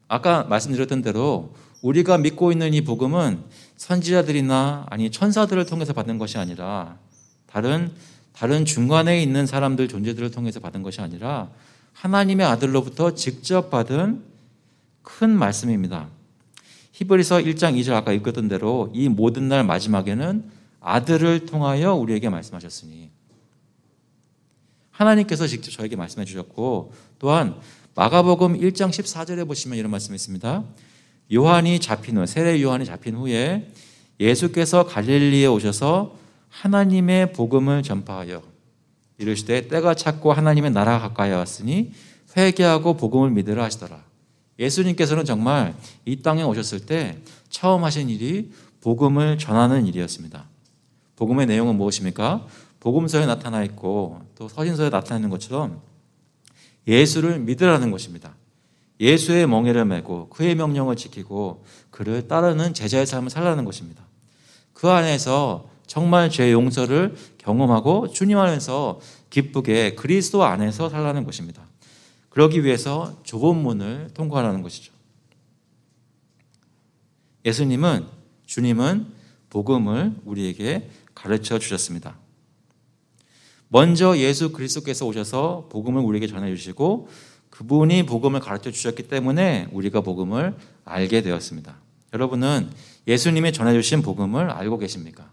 Speaker 1: 아까 말씀드렸던 대로 우리가 믿고 있는 이 복음은 선지자들이나 아니 천사들을 통해서 받은 것이 아니라 다른 중간에 있는 사람들 존재들을 통해서 받은 것이 아니라 하나님의 아들로부터 직접 받은 큰 말씀입니다. 히브리서 1장 2절 아까 읽었던 대로 이 모든 날 마지막에는 아들을 통하여 우리에게 말씀하셨으니 하나님께서 직접 저에게 말씀해 주셨고 또한 마가복음 1장 14절에 보시면 이런 말씀이 있습니다. 세례 요한이 잡힌 후에 예수께서 갈릴리에 오셔서 하나님의 복음을 전파하여 이르시되 때가 찼고 하나님의 나라가 가까이 왔으니 회개하고 복음을 믿으라 하시더라. 예수님께서는 정말 이 땅에 오셨을 때 처음 하신 일이 복음을 전하는 일이었습니다. 복음의 내용은 무엇입니까? 복음서에 나타나 있고 또 서신서에 나타나 있는 것처럼 예수를 믿으라는 것입니다. 예수의 멍에를 메고 그의 명령을 지키고 그를 따르는 제자의 삶을 살라는 것입니다. 그 안에서 정말 죄 용서를 경험하고 주님 안에서 기쁘게 그리스도 안에서 살라는 것입니다. 그러기 위해서 좁은 문을 통과하라는 것이죠. 주님은 복음을 우리에게 가르쳐 주셨습니다. 먼저 예수 그리스도께서 오셔서 복음을 우리에게 전해주시고 그분이 복음을 가르쳐 주셨기 때문에 우리가 복음을 알게 되었습니다. 여러분은 예수님이 전해주신 복음을 알고 계십니까?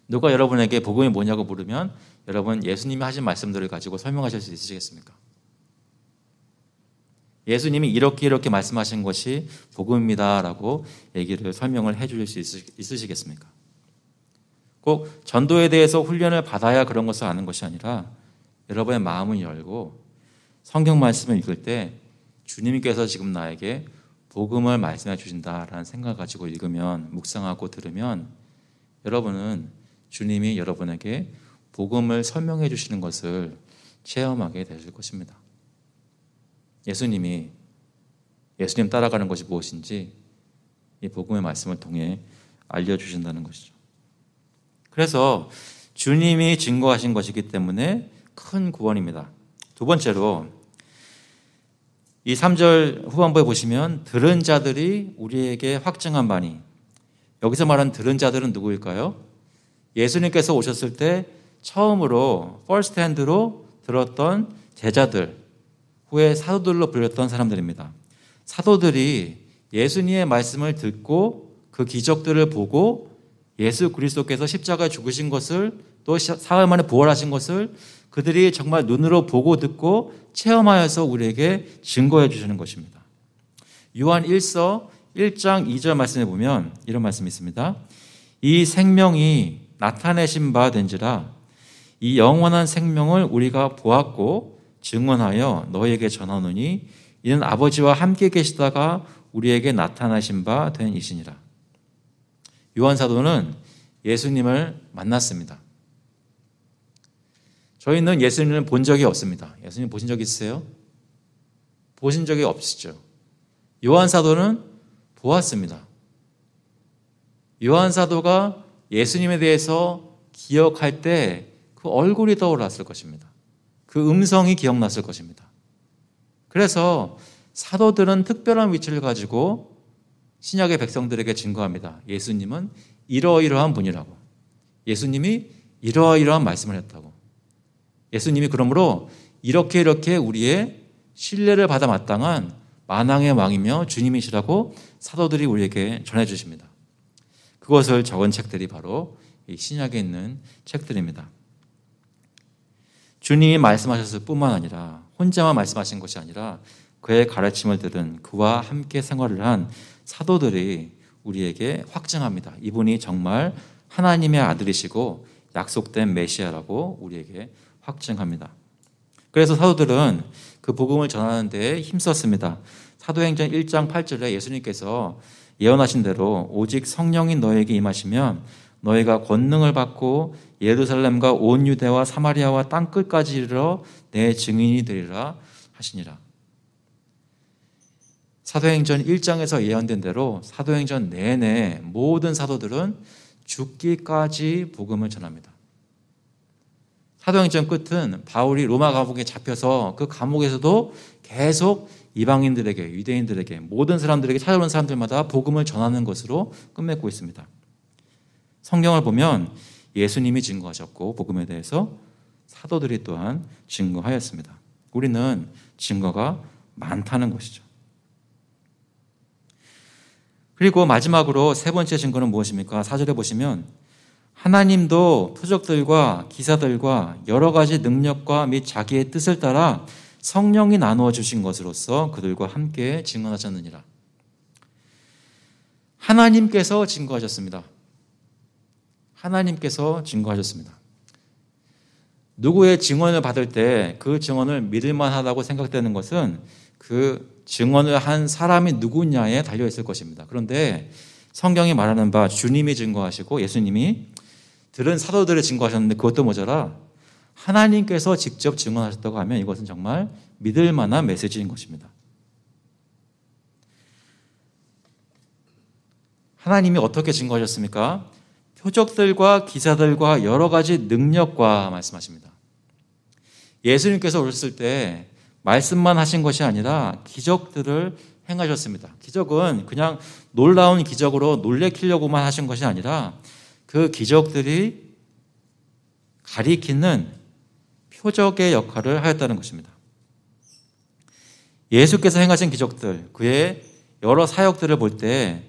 Speaker 1: 누가 여러분에게 복음이 뭐냐고 물으면 여러분 예수님이 하신 말씀들을 가지고 설명하실 수 있으시겠습니까? 예수님이 이렇게 말씀하신 것이 복음입니다라고 얘기를 설명을 해 주실 수 있으시겠습니까? 꼭 전도에 대해서 훈련을 받아야 그런 것을 아는 것이 아니라 여러분의 마음을 열고 성경 말씀을 읽을 때 주님께서 지금 나에게 복음을 말씀해 주신다라는 생각을 가지고 읽으면 묵상하고 들으면 여러분은 주님이 여러분에게 복음을 설명해 주시는 것을 체험하게 되실 것입니다. 예수님 따라가는 것이 무엇인지 이 복음의 말씀을 통해 알려주신다는 것이죠. 그래서 주님이 증거하신 것이기 때문에 큰 구원입니다. 두 번째로 이 3절 후반부에 보시면 들은 자들이 우리에게 확증한 바니 여기서 말하는 들은 자들은 누구일까요? 예수님께서 오셨을 때 처음으로 퍼스트 핸드로 들었던 제자들 후에 사도들로 불렸던 사람들입니다. 사도들이 예수님의 말씀을 듣고 그 기적들을 보고 예수 그리스도께서 십자가에 죽으신 것을 또 사흘 만에 부활하신 것을 그들이 정말 눈으로 보고 듣고 체험하여서 우리에게 증거해 주시는 것입니다. 요한 1서 1장 2절 말씀에 보면 이런 말씀이 있습니다. 이 생명이 나타내신 바 된지라 이 영원한 생명을 우리가 보았고 증언하여 너희에게 전하노니 이는 아버지와 함께 계시다가 우리에게 나타나신 바 된 이시니라. 요한 사도는 예수님을 만났습니다. 저희는 예수님을 본 적이 없습니다. 예수님 보신 적 있으세요? 보신 적이 없으시죠. 요한 사도는 보았습니다. 요한 사도가 예수님에 대해서 기억할 때 그 얼굴이 떠올랐을 것입니다. 그 음성이 기억났을 것입니다. 그래서 사도들은 특별한 위치를 가지고 신약의 백성들에게 증거합니다. 예수님은 이러이러한 분이라고. 예수님이 이러이러한 말씀을 했다고. 예수님이 그러므로 이렇게 우리의 신뢰를 받아 마땅한 만왕의 왕이며 주님이시라고 사도들이 우리에게 전해주십니다. 그것을 적은 책들이 바로 이 신약에 있는 책들입니다. 주님이 말씀하셨을 뿐만 아니라 혼자만 말씀하신 것이 아니라 그의 가르침을 들은 그와 함께 생활을 한 사도들이 우리에게 확증합니다. 이분이 정말 하나님의 아들이시고 약속된 메시아라고 우리에게 확증합니다. 그래서 사도들은 그 복음을 전하는 데 힘썼습니다. 사도행전 1장 8절에 예수님께서 예언하신 대로 오직 성령이 너에게 임하시면 너희가 권능을 받고 예루살렘과 온 유대와 사마리아와 땅끝까지 이르러 내 증인이 되리라 하시니라. 사도행전 1장에서 예언된 대로 사도행전 내내 모든 사도들은 죽기까지 복음을 전합니다. 사도행전 끝은 바울이 로마 감옥에 잡혀서 그 감옥에서도 계속 이방인들에게, 유대인들에게, 모든 사람들에게, 찾아오는 사람들마다 복음을 전하는 것으로 끝맺고 있습니다. 성경을 보면 예수님이 증거하셨고 복음에 대해서 사도들이 또한 증거하였습니다. 우리는 증거가 많다는 것이죠. 그리고 마지막으로 세 번째 증거는 무엇입니까? 4절에 보시면 하나님도 표적들과 기사들과 여러 가지 능력과 및 자기의 뜻을 따라 성령이 나누어 주신 것으로서 그들과 함께 증언하셨느니라. 하나님께서 증거하셨습니다. 하나님께서 증거하셨습니다. 누구의 증언을 받을 때 그 증언을 믿을 만하다고 생각되는 것은 그 증언을 한 사람이 누구냐에 달려 있을 것입니다. 그런데 성경이 말하는 바 주님이 증거하시고 예수님이 들은 사도들이 증거하셨는데 그것도 모자라 하나님께서 직접 증언하셨다고 하면 이것은 정말 믿을 만한 메시지인 것입니다. 하나님이 어떻게 증거하셨습니까? 표적들과 기사들과 여러 가지 능력과 말씀하십니다. 예수님께서 오셨을 때 말씀만 하신 것이 아니라 기적들을 행하셨습니다. 기적은 그냥 놀라운 기적으로 놀래키려고만 하신 것이 아니라 그 기적들이 가리키는 표적의 역할을 하였다는 것입니다. 예수께서 행하신 기적들, 그의 여러 사역들을 볼 때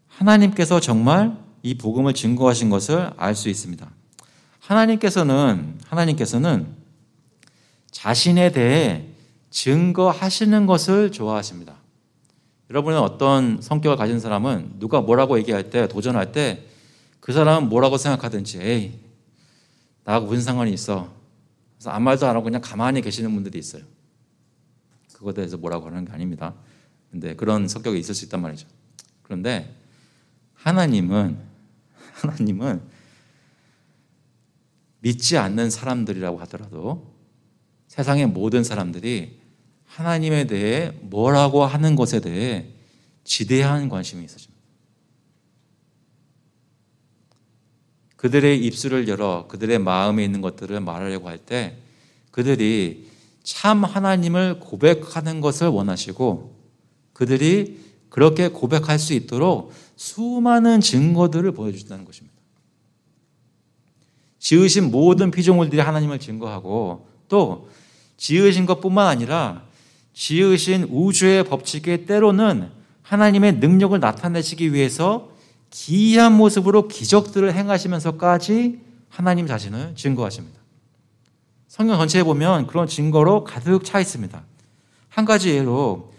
Speaker 1: 하나님께서 정말 이 복음을 증거하신 것을 알 수 있습니다. 하나님께서는 자신에 대해 증거하시는 것을 좋아하십니다. 여러분은 어떤 성격을 가진 사람은 누가 뭐라고 얘기할 때, 도전할 때 그 사람은 뭐라고 생각하든지 에이, 나하고 무슨 상관이 있어. 그래서 아무 말도 안 하고 그냥 가만히 계시는 분들이 있어요. 그거에 대해서 뭐라고 하는 게 아닙니다. 근데 그런 성격이 있을 수 있단 말이죠. 그런데 하나님은 믿지 않는 사람들이라고 하더라도 세상의 모든 사람들이 하나님에 대해 뭐라고 하는 것에 대해 지대한 관심이 있어집니다. 그들의 입술을 열어 그들의 마음에 있는 것들을 말하려고 할 때 그들이 참 하나님을 고백하는 것을 원하시고 그들이 그렇게 고백할 수 있도록 수많은 증거들을 보여주신다는 것입니다. 지으신 모든 피조물들이 하나님을 증거하고 또 지으신 것뿐만 아니라 지으신 우주의 법칙에 때로는 하나님의 능력을 나타내시기 위해서 기이한 모습으로 기적들을 행하시면서까지 하나님 자신을 증거하십니다. 성경 전체에 보면 그런 증거로 가득 차 있습니다. 한 가지 예로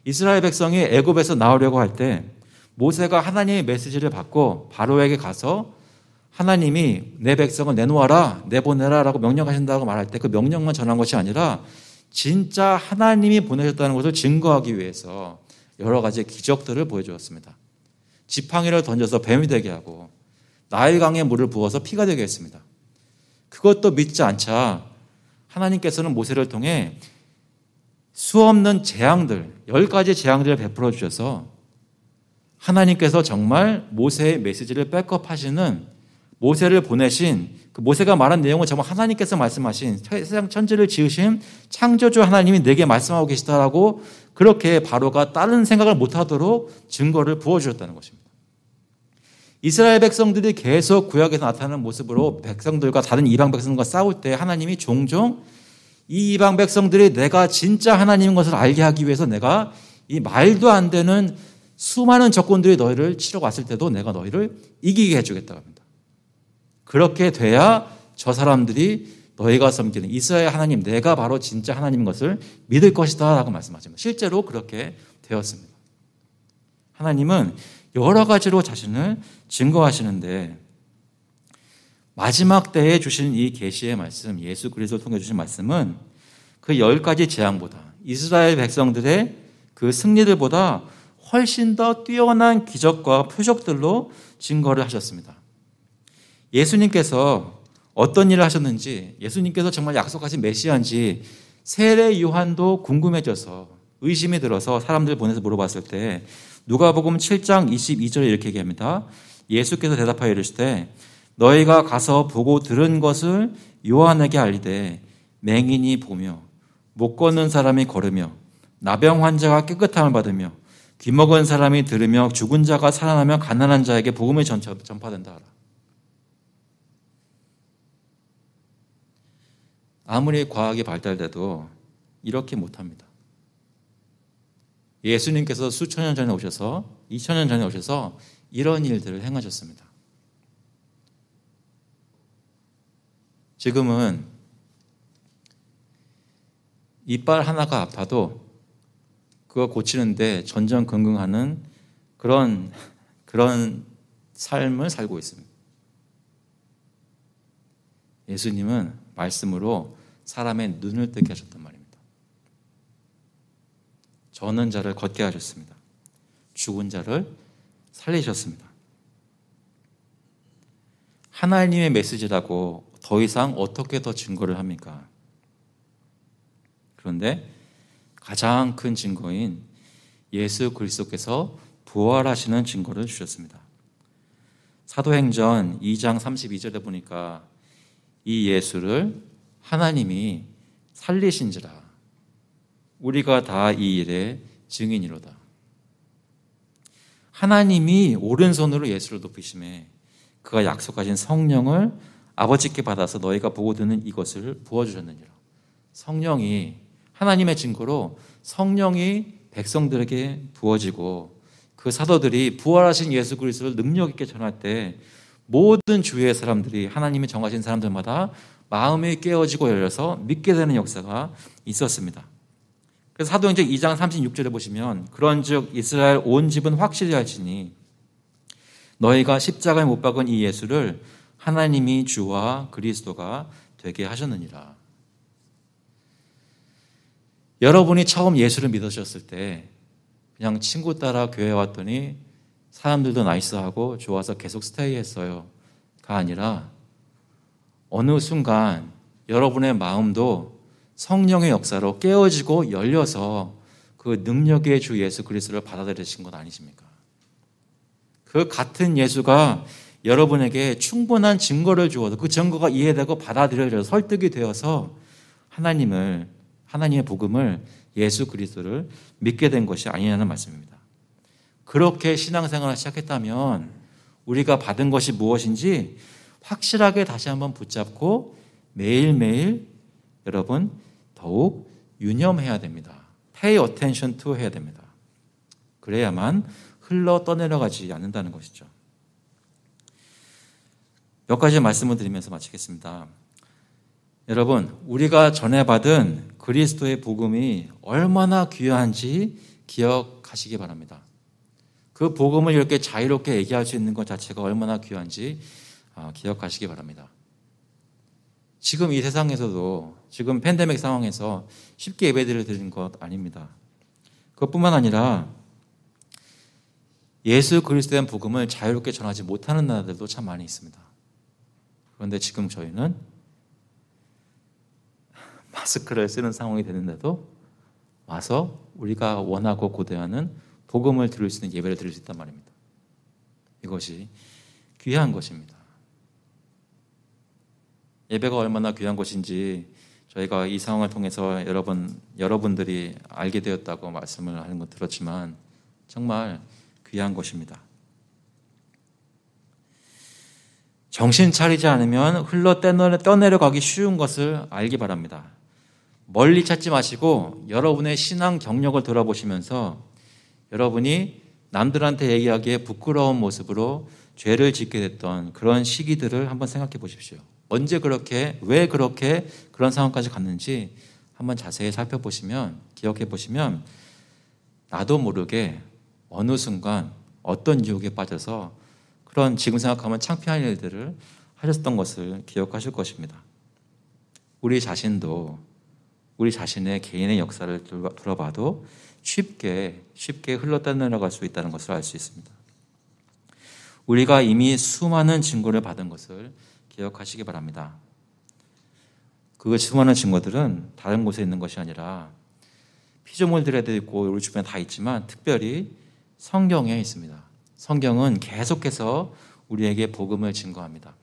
Speaker 1: 이스라엘 백성이 애굽에서 나오려고 할 때 모세가 하나님의 메시지를 받고 바로에게 가서 하나님이 내 백성을 내놓아라, 내보내라 라고 명령하신다고 말할 때 그 명령만 전한 것이 아니라 진짜 하나님이 보내셨다는 것을 증거하기 위해서 여러 가지 기적들을 보여주었습니다. 지팡이를 던져서 뱀이 되게 하고 나일강에 물을 부어서 피가 되게 했습니다. 그것도 믿지 않자 하나님께서는 모세를 통해 수없는 재앙들, 10가지 재앙들을 베풀어 주셔서 하나님께서 정말 모세의 메시지를 백업하시는 모세를 보내신 그 모세가 말한 내용은 정말 하나님께서 말씀하신 세상 천지를 지으신 창조주 하나님이 내게 말씀하고 계시다라고 그렇게 바로가 다른 생각을 못하도록 증거를 부어주셨다는 것입니다. 이스라엘 백성들이 계속 구약에서 나타나는 모습으로 백성들과 다른 이방 백성들과 싸울 때 하나님이 종종 이 이방 백성들이 내가 진짜 하나님인 것을 알게 하기 위해서 내가 이 말도 안 되는 수많은 적군들이 너희를 치러 왔을 때도 내가 너희를 이기게 해주겠다고 합니다. 그렇게 돼야 저 사람들이 너희가 섬기는 이스라엘 하나님, 내가 바로 진짜 하나님인 것을 믿을 것이다 라고 말씀하십니다. 실제로 그렇게 되었습니다. 하나님은 여러 가지로 자신을 증거하시는데 마지막 때에 주신 이 계시의 말씀, 예수 그리스도를 통해 주신 말씀은 그 10가지 재앙보다, 이스라엘 백성들의 그 승리들보다 훨씬 더 뛰어난 기적과 표적들로 증거를 하셨습니다. 예수님께서 어떤 일을 하셨는지, 예수님께서 정말 약속하신 메시아인지 세례 요한도 궁금해져서 의심이 들어서 사람들 보내서 물어봤을 때 누가복음 7장 22절에 이렇게 얘기합니다. 예수께서 대답하여 이르시되 너희가 가서 보고 들은 것을 요한에게 알리되 맹인이 보며 못 걷는 사람이 걸으며 나병 환자가 깨끗함을 받으며 귀먹은 사람이 들으며 죽은 자가 살아나며 가난한 자에게 복음이 전파된다 하라. 아무리 과학이 발달돼도 이렇게 못합니다. 예수님께서 수천 년 전에 오셔서 2000년 전에 오셔서 이런 일들을 행하셨습니다. 지금은 이빨 하나가 아파도 그거 고치는데 전전긍긍하는 그런 삶을 살고 있습니다. 예수님은 말씀으로 사람의 눈을 뜨게 하셨단 말입니다. 저는 자를 걷게 하셨습니다. 죽은 자를 살리셨습니다. 하나님의 메시지라고 더 이상 어떻게 더 증거를 합니까? 그런데 가장 큰 증거인 예수 그리스도께서 부활하시는 증거를 주셨습니다. 사도행전 2장 32절에 보니까 이 예수를 하나님이 살리신지라 우리가 다 이 일의 증인이로다. 하나님이 오른손으로 예수를 높이심에 그가 약속하신 성령을 아버지께 받아서 너희가 보고 듣는 이것을 부어주셨느니라. 성령이 하나님의 증거로 성령이 백성들에게 부어지고 그 사도들이 부활하신 예수 그리스도를 능력 있게 전할 때 모든 주위의 사람들이 하나님이 정하신 사람들마다 마음이 깨어지고 열려서 믿게 되는 역사가 있었습니다. 그래서 사도행전 2장 36절에 보시면 그런즉 이스라엘 온 집은 확실히 알지니 너희가 십자가에 못 박은 이 예수를 하나님이 주와 그리스도가 되게 하셨느니라. 여러분이 처음 예수를 믿으셨을 때 그냥 친구 따라 교회 왔더니 사람들도 나이스하고 좋아서 계속 스테이했어요가 아니라 어느 순간 여러분의 마음도 성령의 역사로 깨어지고 열려서 그 능력의 주 예수 그리스도를 받아들이신 것 아니십니까? 그 같은 예수가 여러분에게 충분한 증거를 주어서 그 증거가 이해되고 받아들여져서 설득이 되어서 하나님의 복음을 예수 그리스도를 믿게 된 것이 아니냐는 말씀입니다. 그렇게 신앙생활을 시작했다면 우리가 받은 것이 무엇인지 확실하게 다시 한번 붙잡고 매일매일 여러분 더욱 유념해야 됩니다. Pay attention to 해야 됩니다. 그래야만 흘러 떠내려가지 않는다는 것이죠. 몇 가지 말씀을 드리면서 마치겠습니다. 여러분, 우리가 전해받은 그리스도의 복음이 얼마나 귀한지 기억하시기 바랍니다. 그 복음을 이렇게 자유롭게 얘기할 수 있는 것 자체가 얼마나 귀한지 기억하시기 바랍니다. 지금 이 세상에서도 지금 팬데믹 상황에서 쉽게 예배드릴 드리는 것 아닙니다. 그것뿐만 아니라 예수 그리스도의 복음을 자유롭게 전하지 못하는 나라들도 참 많이 있습니다. 그런데 지금 저희는 마스크를 쓰는 상황이 되는데도 와서 우리가 원하고 고대하는 복음을 들을 수 있는 예배를 드릴 수 있단 말입니다. 이것이 귀한 것입니다. 예배가 얼마나 귀한 것인지 저희가 이 상황을 통해서 여러분들이 알게 되었다고 말씀을 하는 것 들었지만 정말 귀한 것입니다. 정신 차리지 않으면 흘러 떠내려가기 쉬운 것을 알기 바랍니다. 멀리 찾지 마시고 여러분의 신앙 경력을 돌아보시면서 여러분이 남들한테 얘기하기에 부끄러운 모습으로 죄를 짓게 됐던 그런 시기들을 한번 생각해 보십시오. 언제 그렇게, 왜 그렇게 그런 상황까지 갔는지 한번 자세히 살펴보시면, 기억해 보시면 나도 모르게 어느 순간 어떤 유혹에 빠져서 그런 지금 생각하면 창피한 일들을 하셨던 것을 기억하실 것입니다. 우리 자신도 우리 자신의 개인의 역사를 돌아봐도 쉽게 흘러떠내려갈 수 있다는 것을 알 수 있습니다. 우리가 이미 수많은 증거를 받은 것을 기억하시기 바랍니다. 그 수많은 증거들은 다른 곳에 있는 것이 아니라 피조물들에도 있고 우리 주변에 다 있지만 특별히 성경에 있습니다. 성경은 계속해서 우리에게 복음을 증거합니다.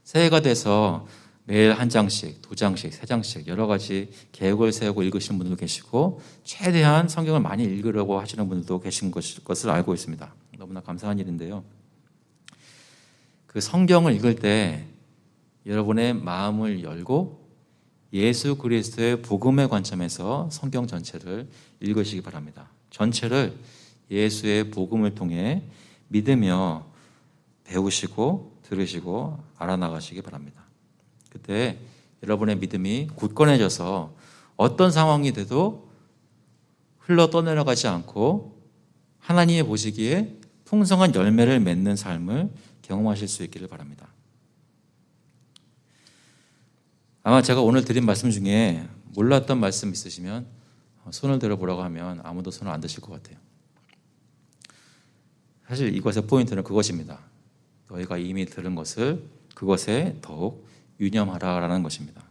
Speaker 1: 새해가 돼서 매일 한 장씩, 두 장씩, 세 장씩 여러 가지 계획을 세우고 읽으시는 분들도 계시고 최대한 성경을 많이 읽으려고 하시는 분들도 계신 것을 알고 있습니다. 너무나 감사한 일인데요. 그 성경을 읽을 때 여러분의 마음을 열고 예수 그리스도의 복음의 관점에서 성경 전체를 읽으시기 바랍니다. 전체를 예수의 복음을 통해 믿으며 배우시고 들으시고 알아나가시기 바랍니다. 그때 여러분의 믿음이 굳건해져서 어떤 상황이 돼도 흘러 떠내려가지 않고 하나님이 보시기에 풍성한 열매를 맺는 삶을 경험하실 수 있기를 바랍니다. 아마 제가 오늘 드린 말씀 중에 몰랐던 말씀 있으시면 손을 들어보라고 하면 아무도 손을 안 드실 것 같아요. 사실 이것의 포인트는 그것입니다. 너희가 이미 들은 것을 그것에 더욱 유념하라라는 것입니다.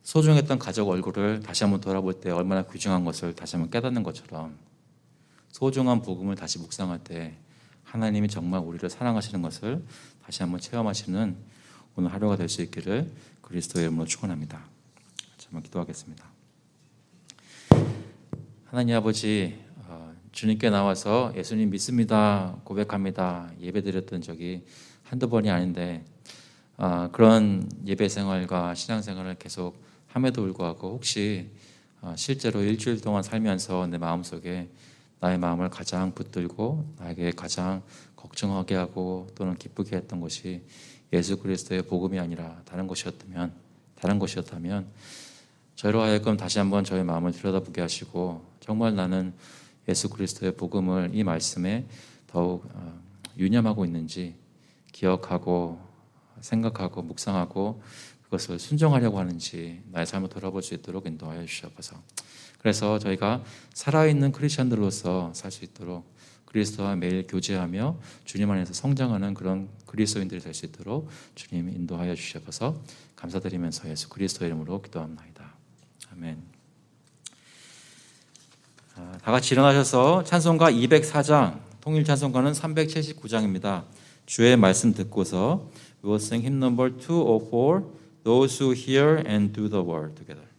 Speaker 1: 소중했던 가족 얼굴을 다시 한번 돌아볼 때 얼마나 귀중한 것을 다시 한번 깨닫는 것처럼 소중한 복음을 다시 묵상할 때 하나님이 정말 우리를 사랑하시는 것을 다시 한번 체험하시는 오늘 하루가 될 수 있기를 그리스도의 이름으로 축원합니다. 한번 기도하겠습니다. 하나님 아버지, 주님께 나와서 예수님 믿습니다, 고백합니다, 예배드렸던 적이 한두 번이 아닌데 그런 예배 생활과 신앙 생활을 계속 함에도 불구하고 혹시 실제로 일주일 동안 살면서 내 마음속에 나의 마음을 가장 붙들고 나에게 가장 걱정하게 하고 또는 기쁘게 했던 것이 예수 그리스도의 복음이 아니라 다른 것이었다면 저희로 하여금 다시 한번 저의 마음을 들여다보게 하시고 정말 나는 예수 그리스도의 복음을 이 말씀에 더욱 유념하고 있는지 기억하고 생각하고 묵상하고 그것을 순종하려고 하는지 나의 삶을 돌아볼 수 있도록 인도하여 주시옵소서. 그래서 저희가 살아있는 크리스천들로서 살 수 있도록 그리스도와 매일 교제하며 주님 안에서 성장하는 그런 그리스도인들이 될 수 있도록 주님 인도하여 주시옵소서. 감사드리면서 예수 그리스도의 이름으로 기도합니다. 아멘. 다 같이 일어나셔서 찬송가 204장, 통일 찬송가는 379장입니다. 주의 말씀 듣고서 We will sing hymn number 204, Those who hear and do the word together.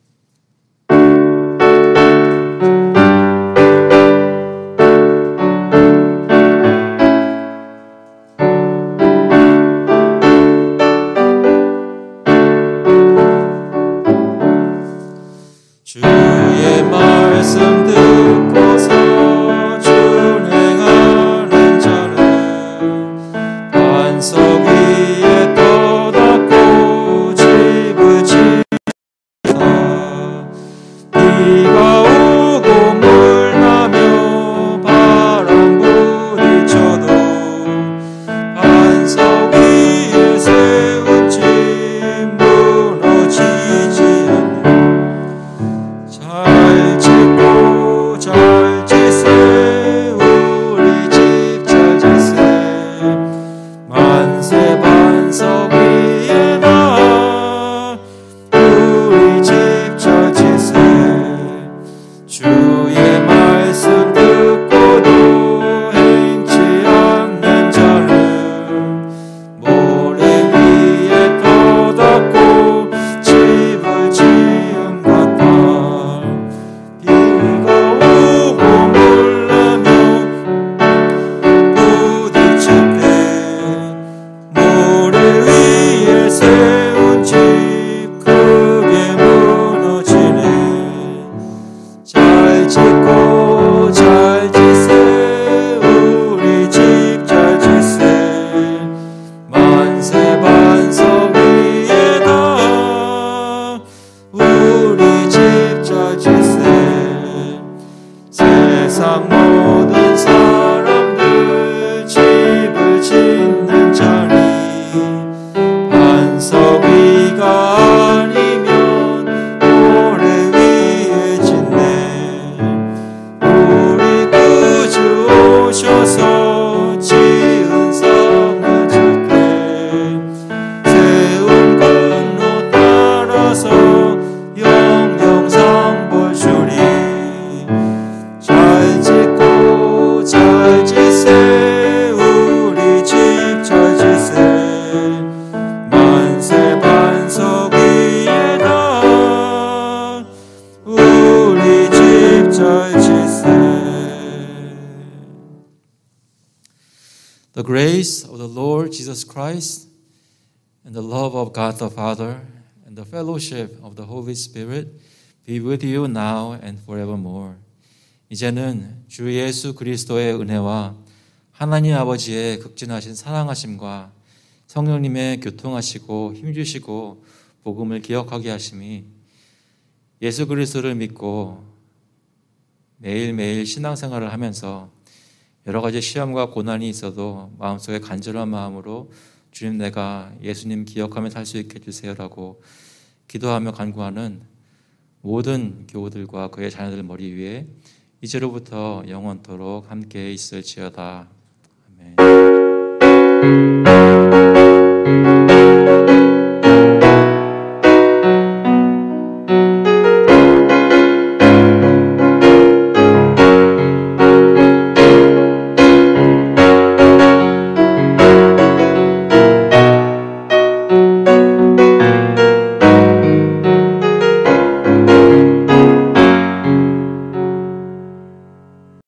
Speaker 1: 주의 말씀 듣고서 준행하는 자는 반석 위에 떠닫고 집을 짓다. 비가 오고 물 나며 바람 부딪혀도 반석 위에 세운 집 무너지지 않는 잘 짓고 잘 지세 우리 집 잘 지세 만세 만세 grace of the Lord Jesus Christ and the love of God the Father and the fellowship of the Holy Spirit be with you now and forevermore. 이제는 주 예수 그리스도의 은혜와 하나님 아버지의 극진하신 사랑하심과 성령님의 교통하시고 힘주시고 복음을 기억하게 하심이 예수 그리스도를 믿고 매일매일 신앙생활을 하면서 여러 가지 시험과 고난이 있어도 마음속에 간절한 마음으로 주님 내가 예수님 기억하며 살 수 있게 해주세요라고 기도하며 간구하는 모든 교우들과 그의 자녀들 머리 위에 이제로부터 영원토록 함께 있을지어다. 아멘.